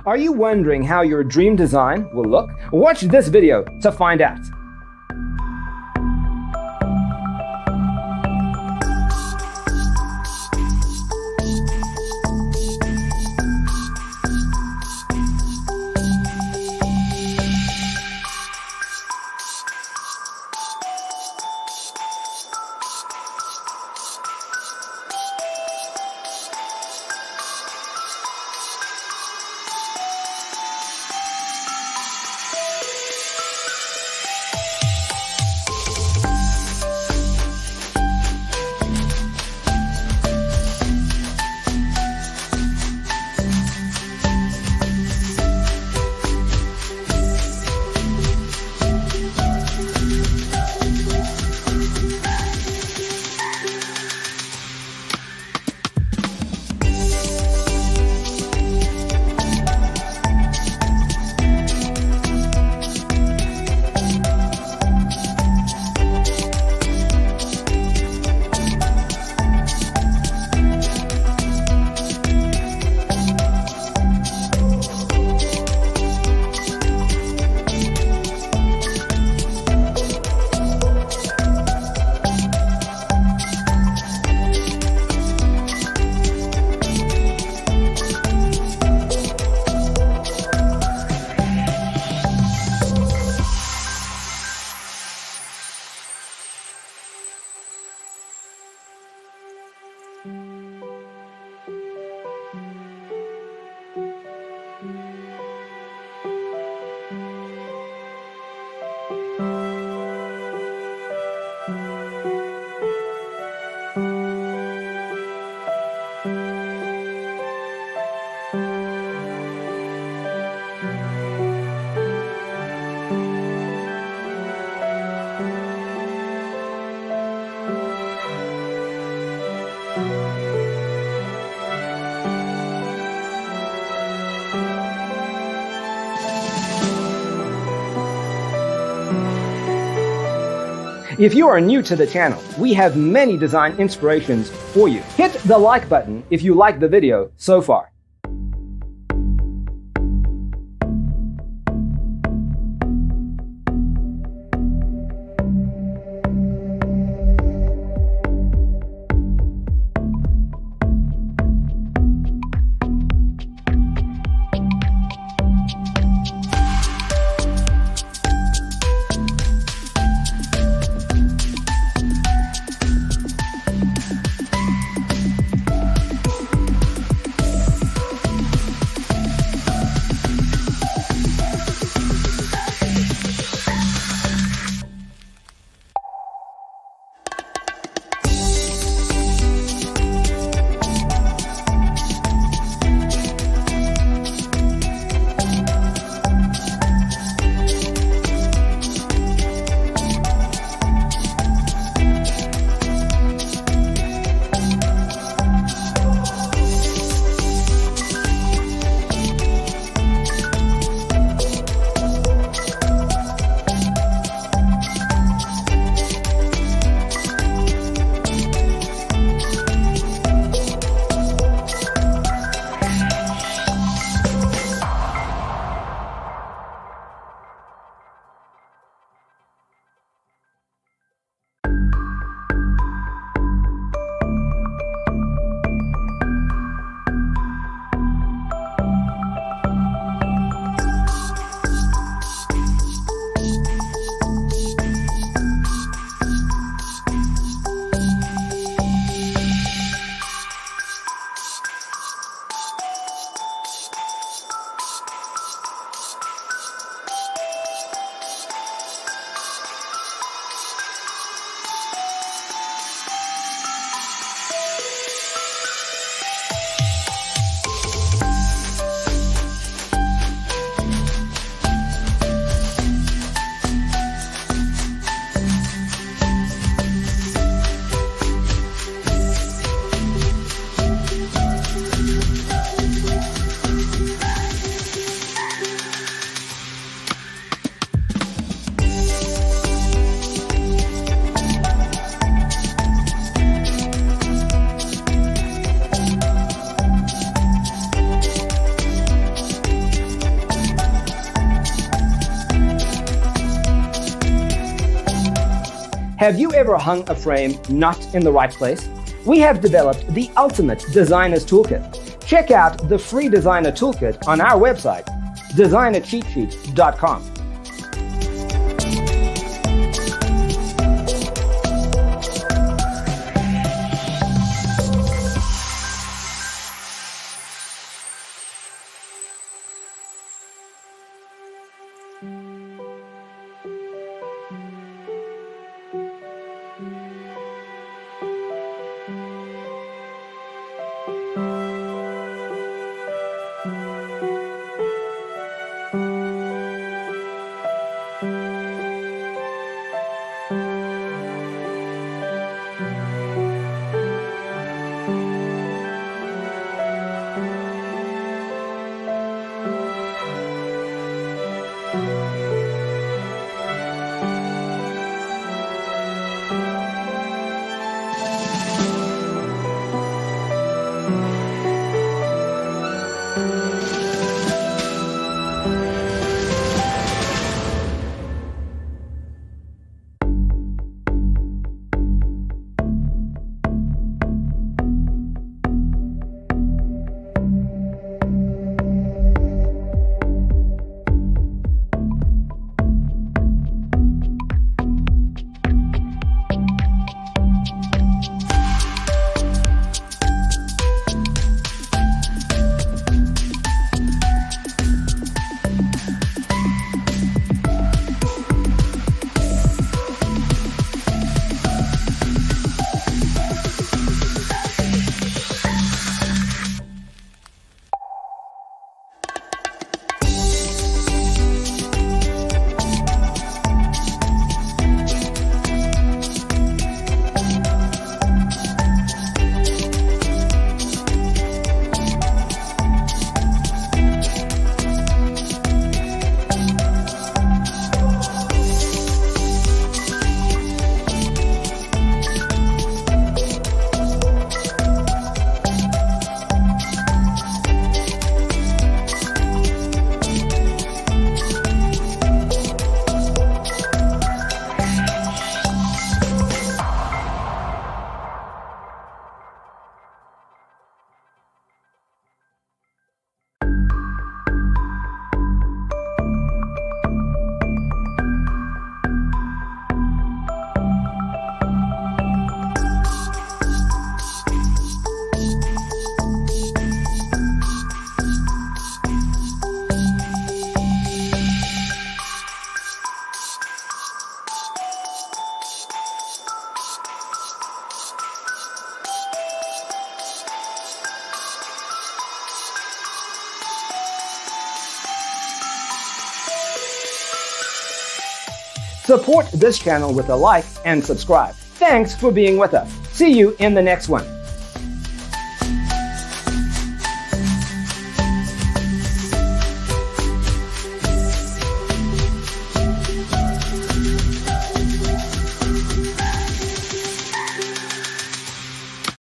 Are you wondering how your dream design will look? Watch this video to find out. If you are new to the channel, we have many design inspirations for you. Hit the like button if you like the video so far. Have you ever hung a frame not in the right place? We have developed the ultimate designer's toolkit. Check out the free designer toolkit on our website, designercheatsheet.com. Support this channel with a like and subscribe. Thanks for being with us. See you in the next one.